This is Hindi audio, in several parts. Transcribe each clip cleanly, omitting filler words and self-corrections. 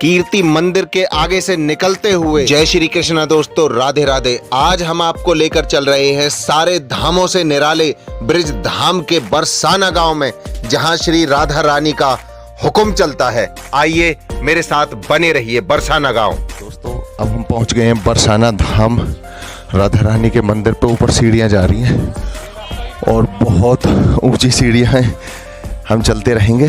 कीर्ति मंदिर के आगे से निकलते हुए। जय श्री कृष्ण दोस्तों, राधे राधे। आज हम आपको लेकर चल रहे हैं सारे धामों से निराले ब्रिज धाम के बरसाना गांव में, जहां श्री राधा रानी का हुक्म चलता है। आइए मेरे साथ बने रहिए। बरसाना गांव दोस्तों, अब हम पहुंच गए हैं बरसाना धाम। राधा रानी के मंदिर पे ऊपर सीढ़ियां जा रही हैं और बहुत ऊंची सीढ़ियां हैं। हम चलते रहेंगे,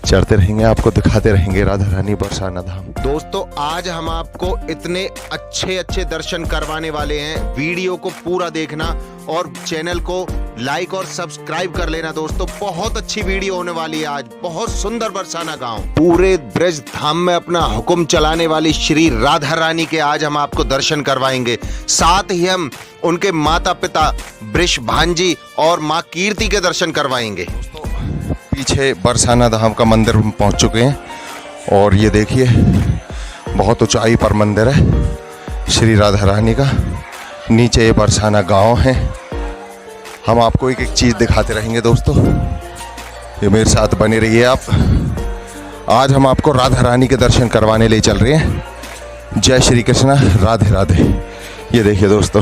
चढ़ते रहेंगे, आपको दिखाते रहेंगे राधा रानी बरसाना धाम। दोस्तों, आज हम आपको इतने अच्छे दर्शन करवाने वाले हैं। वीडियो को पूरा देखना और चैनल को लाइक और सब्सक्राइब कर लेना दोस्तों। बहुत अच्छी वीडियो होने वाली है आज। बहुत सुंदर बरसाना गांव। पूरे ब्रज धाम में अपना हुक्म चलाने वाली श्री राधा रानी के आज हम आपको दर्शन करवाएंगे। साथ ही हम उनके माता पिता वृषभांजी और माँ कीर्ति के दर्शन करवाएंगे। पीछे बरसाना धाम का मंदिर हम पहुंच चुके हैं और ये देखिए बहुत ऊंचाई पर मंदिर है श्री राधा रानी का। नीचे ये बरसाना गांव है। हम आपको एक एक चीज़ दिखाते रहेंगे दोस्तों, ये मेरे साथ बने रहिए आप। आज हम आपको राधा रानी के दर्शन करवाने ले चल रहे हैं। जय श्री कृष्ण, राधे राधे। ये देखिए दोस्तों,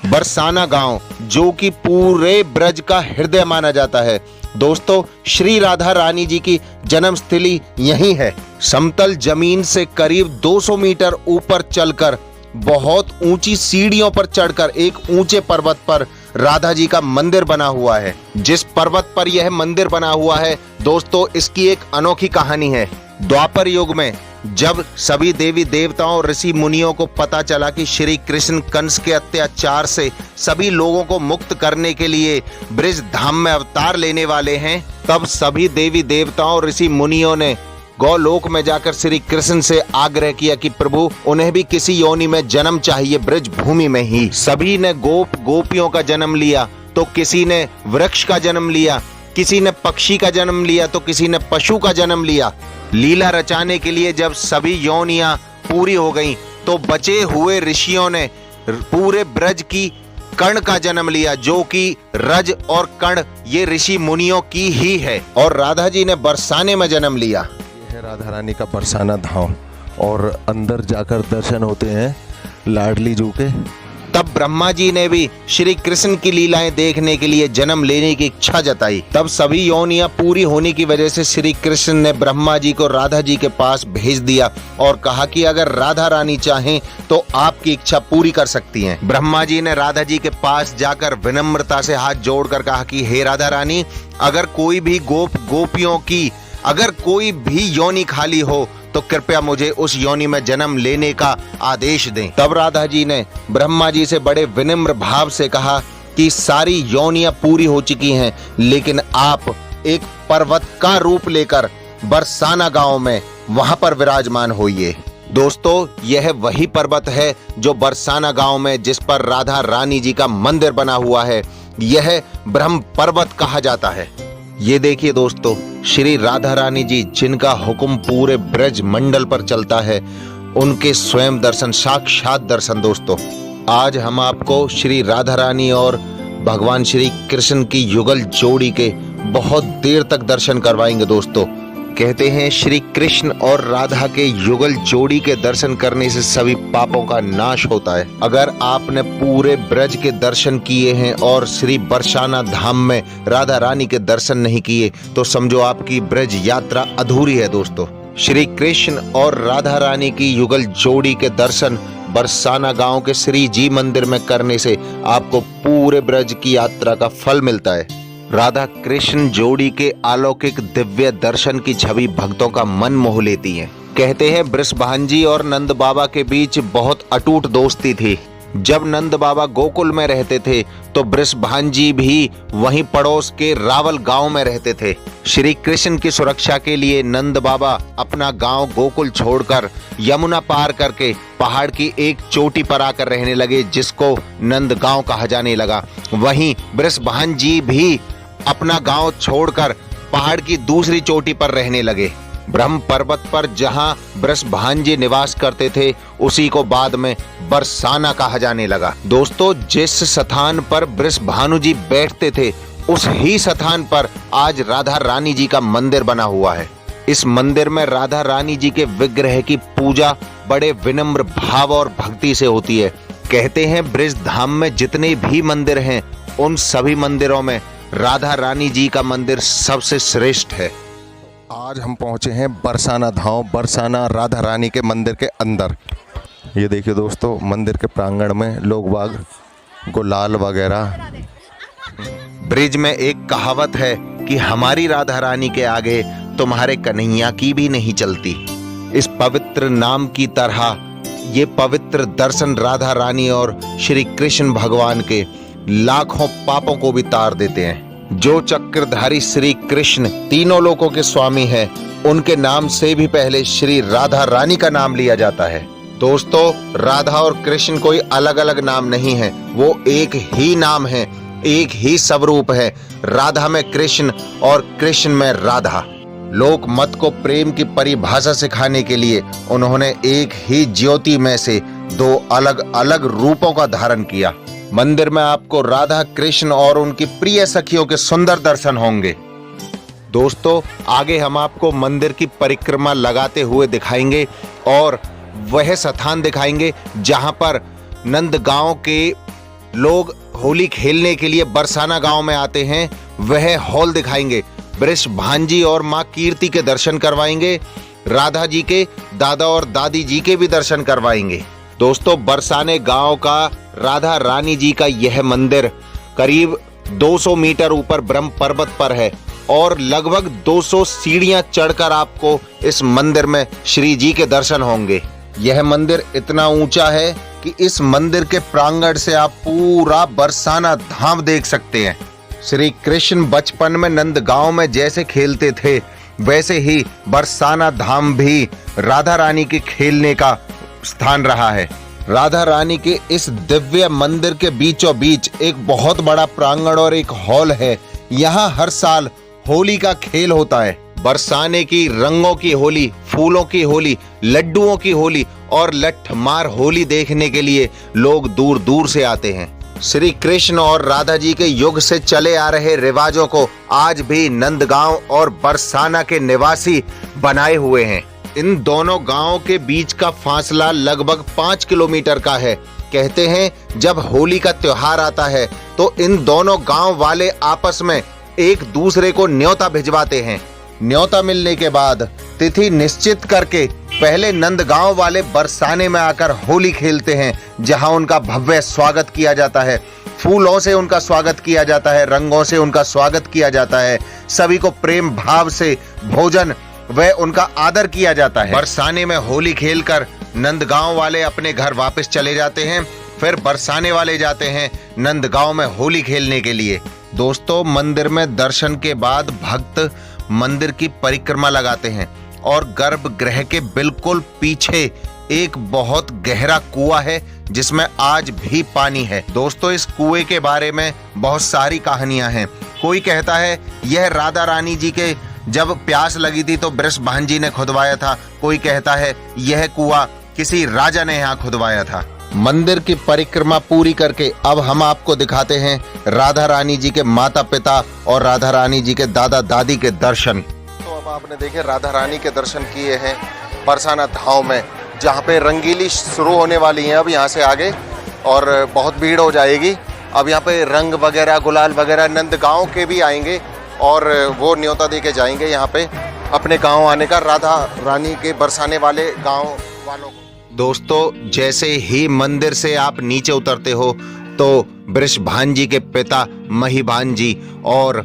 बरसाना गांव जो कि पूरे ब्रज का हृदय माना जाता है। दोस्तों, श्री राधा रानी जी की जन्मस्थली यही है। समतल जमीन से करीब 200 मीटर ऊपर चलकर, बहुत ऊंची सीढ़ियों पर चढ़कर एक ऊंचे पर्वत पर राधा जी का मंदिर बना हुआ है। जिस पर्वत पर यह मंदिर बना हुआ है दोस्तों, इसकी एक अनोखी कहानी है। द्वापर युग में जब सभी देवी देवताओं ऋषि मुनियों को पता चला कि श्री कृष्ण कंस के अत्याचार से सभी लोगों को मुक्त करने के लिए ब्रज धाम में अवतार लेने वाले हैं, तब सभी देवी देवताओं ऋषि मुनियों ने गौलोक में जाकर श्री कृष्ण से आग्रह किया कि प्रभु, उन्हें भी किसी योनि में जन्म चाहिए, ब्रज भूमि में ही। सभी ने गोपियों का जन्म लिया, तो किसी ने वृक्ष का जन्म लिया, किसी ने पक्षी का जन्म लिया, तो किसी ने पशु का जन्म लिया। लीला रचाने के लिए जब सभी योनियां पूरी हो गईं, तो बचे हुए ऋषियों ने पूरे ब्रज की कर्ण का जन्म लिया, जो कि रज और कर्ण ये ऋषि मुनियों की ही है। और राधा जी ने बरसाने में जन्म लिया। ये है राधा रानी का बरसाना धाम और अंदर जाकर दर्शन होते हैं लाडली जू के। तब ब्रह्मा जी ने भी श्री कृष्ण की लीलाएं देखने के लिए जन्म लेने की इच्छा जताई। तब सभी योनियां पूरी होने की वजह से श्री कृष्ण ने ब्रह्मा जी को राधा जी के पास भेज दिया और कहा कि अगर राधा रानी चाहें तो आपकी इच्छा पूरी कर सकती हैं। ब्रह्मा जी ने राधा जी के पास जाकर विनम्रता से हाथ जोड़कर कहा कि हे राधा रानी, अगर कोई भी गोपियों की अगर कोई भी योनि खाली हो तो कृपया मुझे उस योनि में जन्म लेने का आदेश दें। तब राधा जी ने ब्रह्मा जी से बड़े विनम्र भाव से कहा कि सारी योनियां पूरी हो चुकी हैं, लेकिन आप एक पर्वत का रूप लेकर बरसाना गांव में वहां पर विराजमान होइए। दोस्तों, यह वही पर्वत है जो बरसाना गांव में जिस पर राधा रानी जी का मंदिर बना हुआ है, यह ब्रह्म पर्वत कहा जाता है। ये देखिए दोस्तों, श्री राधा रानी जी जिनका हुक्म पूरे ब्रज मंडल पर चलता है, उनके स्वयं दर्शन, साक्षात दर्शन। दोस्तों, आज हम आपको श्री राधा रानी और भगवान श्री कृष्ण की युगल जोड़ी के बहुत देर तक दर्शन करवाएंगे। दोस्तों, कहते हैं श्री कृष्ण और राधा के युगल जोड़ी के दर्शन करने से सभी पापों का नाश होता है। अगर आपने पूरे ब्रज के दर्शन किए हैं और श्री बरसाना धाम में राधा रानी के दर्शन नहीं किए, तो समझो आपकी ब्रज यात्रा अधूरी है। दोस्तों, श्री कृष्ण और राधा रानी की युगल जोड़ी के दर्शन बरसाना गांव के श्री जी मंदिर में करने से आपको पूरे ब्रज की यात्रा का फल मिलता है। राधा कृष्ण जोड़ी के अलौकिक दिव्य दर्शन की छवि भक्तों का मन मोह लेती है। कहते हैं वृषभांजी और नंद बाबा के बीच बहुत अटूट दोस्ती थी। जब नंद बाबा गोकुल में रहते थे तो वृषभांजी भी वहीं पड़ोस के रावल गांव में रहते थे। श्री कृष्ण की सुरक्षा के लिए नंद बाबा अपना गांव गोकुल छोड़कर यमुना पार करके पहाड़ की एक चोटी पर आकर रहने लगे, जिसको नंद गांव कहा जाने लगा। वहीं वृषभांजी भी अपना गांव छोड़कर पहाड़ की दूसरी चोटी पर रहने लगे। ब्रह्म पर्वत पर जहां वृषभांजी निवास करते थे, उसी को बाद में बरसाना कहा जाने लगा। दोस्तों, जिस स्थान पर वृषभानु जी बैठते थे, उस ही स्थान पर आज राधा रानी जी का मंदिर बना हुआ है। इस मंदिर में राधा रानी जी के विग्रह की पूजा बड़े विनम्र भाव और भक्ति से होती है। कहते हैं ब्रज धाम में जितने भी मंदिर हैं उन सभी मंदिरों में राधा रानी जी का मंदिर सबसे श्रेष्ठ है। आज हम पहुंचे हैं बरसाना धाम, बरसाना राधा रानी के मंदिर के अंदर। ये देखिए दोस्तों, मंदिर के प्रांगण में लोग बाग गुलाल वगैरह। ब्रिज में एक कहावत है कि हमारी राधा रानी के आगे तुम्हारे कन्हैया की भी नहीं चलती। इस पवित्र नाम की तरह ये पवित्र दर्शन राधा रानी और श्री कृष्ण भगवान के लाखों पापों को भी तार देते हैं। जो चक्रधारी श्री कृष्ण तीनों लोकों के स्वामी हैं, उनके नाम से भी पहले श्री राधा रानी का नाम लिया जाता है। दोस्तों, राधा और कृष्ण कोई अलग अलग नाम नहीं है, वो एक ही नाम है, एक ही स्वरूप है। राधा में कृष्ण और कृष्ण में राधा। लोक मत को प्रेम की परिभाषा सिखाने के लिए उन्होंने एक ही ज्योति में से दो अलग अलग रूपों का धारण किया। मंदिर में आपको राधा कृष्ण और उनकी प्रिय सखियों के सुंदर दर्शन होंगे। दोस्तों, आगे हम आपको मंदिर की परिक्रमा लगाते हुए दिखाएंगे और वह स्थान दिखाएंगे जहां पर नंदगांव के लोग होली खेलने के लिए बरसाना गांव में आते हैं। वह हॉल दिखाएंगे। वृषभांजी और मां कीर्ति के दर्शन करवाएंगे। राधा जी के दादा और दादी जी के भी दर्शन करवाएंगे। दोस्तों, बरसाने गांव का राधा रानी जी का यह मंदिर करीब 200 मीटर ऊपर ब्रह्म पर्वत पर है और लगभग 200 सीढ़ियां चढ़कर आपको इस मंदिर में श्री जी के दर्शन होंगे। यह मंदिर इतना ऊंचा है कि इस मंदिर के प्रांगण से आप पूरा बरसाना धाम देख सकते हैं। श्री कृष्ण बचपन में नंदगांव में जैसे खेलते थे, वैसे ही बरसाना धाम भी राधा रानी के खेलने का स्थान रहा है। राधा रानी के इस दिव्य मंदिर के बीचों बीच एक बहुत बड़ा प्रांगण और एक हॉल है। यहाँ हर साल होली का खेल होता है। बरसाने की रंगों की होली, फूलों की होली, लड्डुओं की होली और लठमार होली देखने के लिए लोग दूर दूर से आते हैं। श्री कृष्ण और राधा जी के युग से चले आ रहे रिवाजों को आज भी नंदगांव और बरसाना के निवासी बनाए हुए हैं। इन दोनों गांवों के बीच का फासला लगभग 5 किलोमीटर का है। कहते हैं जब होली का त्योहार आता है तो इन दोनों गांव वाले आपस में एक दूसरे को न्योता भिजवाते हैं। न्योता मिलने के बाद तिथि निश्चित करके पहले नंदगांव वाले बरसाने में आकर होली खेलते हैं, जहां उनका भव्य स्वागत किया जाता है। फूलों से उनका स्वागत किया जाता है, रंगों से उनका स्वागत किया जाता है। सभी को प्रेम भाव से भोजन व उनका आदर किया जाता है। बरसाने में होली खेलकर नंदगांव वाले अपने घर वापस चले जाते हैं। फिर बरसाने वाले जाते हैं नंदगांव में होली खेलने के लिए। दोस्तों, मंदिर में दर्शन के बाद भक्त मंदिर की परिक्रमा लगाते हैं और गर्भगृह के बिल्कुल पीछे एक बहुत गहरा कुआं है जिसमें आज भी पानी है। दोस्तों, इस कुएं के बारे में बहुत सारी कहानियां हैं। कोई कहता है यह राधा रानी जी के जब प्यास लगी थी तो वृषभांजी ने खुदवाया था। कोई कहता है यह कुआं किसी राजा ने यहाँ खुदवाया था। मंदिर की परिक्रमा पूरी करके अब हम आपको दिखाते हैं राधा रानी जी के माता पिता और राधा रानी जी के दादा दादी के दर्शन। तो अब आपने देखे राधा रानी के दर्शन किए हैं बरसाना धाम में, जहाँ पे रंगीली शुरू होने वाली है अब यहाँ से आगे, और बहुत भीड़ हो जाएगी। अब यहाँ पे रंग वगैरह गुलाल वगैरह नंदगांव के भी आएंगे और वो न्योता दे के जाएंगे यहाँ पे अपने गाँव आने का, राधा रानी के बरसाने वाले गाँव वालों को। दोस्तों, जैसे ही मंदिर से आप नीचे उतरते हो तो वृषभांजी के पिता महिभांजी और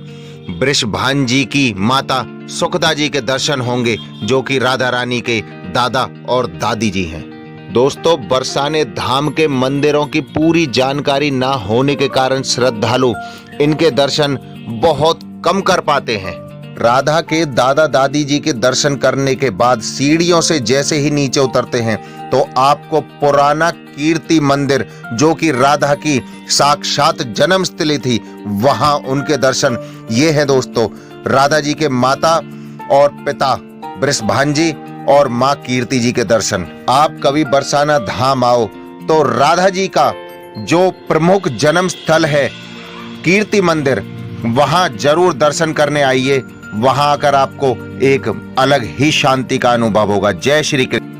वृषभांजी की माता सुखदा जी के दर्शन होंगे, जो कि राधा रानी के दादा और दादी जी हैं। दोस्तों, बरसाने धाम के मंदिरों की पूरी जानकारी ना होने के कारण श्रद्धालु इनके दर्शन बहुत कम कर पाते हैं। राधा के दादा दादी जी के दर्शन करने के बाद सीढ़ियों से जैसे ही नीचे उतरते हैं तो आपको पुराना कीर्ति मंदिर, जो कि राधा की साक्षात जन्म स्थली थी, वहां उनके दर्शन ये हैं। दोस्तों, राधा जी के माता और पिता वृषभांजी और माँ कीर्ति जी के दर्शन। आप कभी बरसाना धाम आओ तो राधा जी का जो प्रमुख जन्म स्थल है कीर्ति मंदिर, वहां जरूर दर्शन करने आइए वहां आकर आपको एक अलग ही शांति का अनुभव होगा। जय श्री कृष्ण।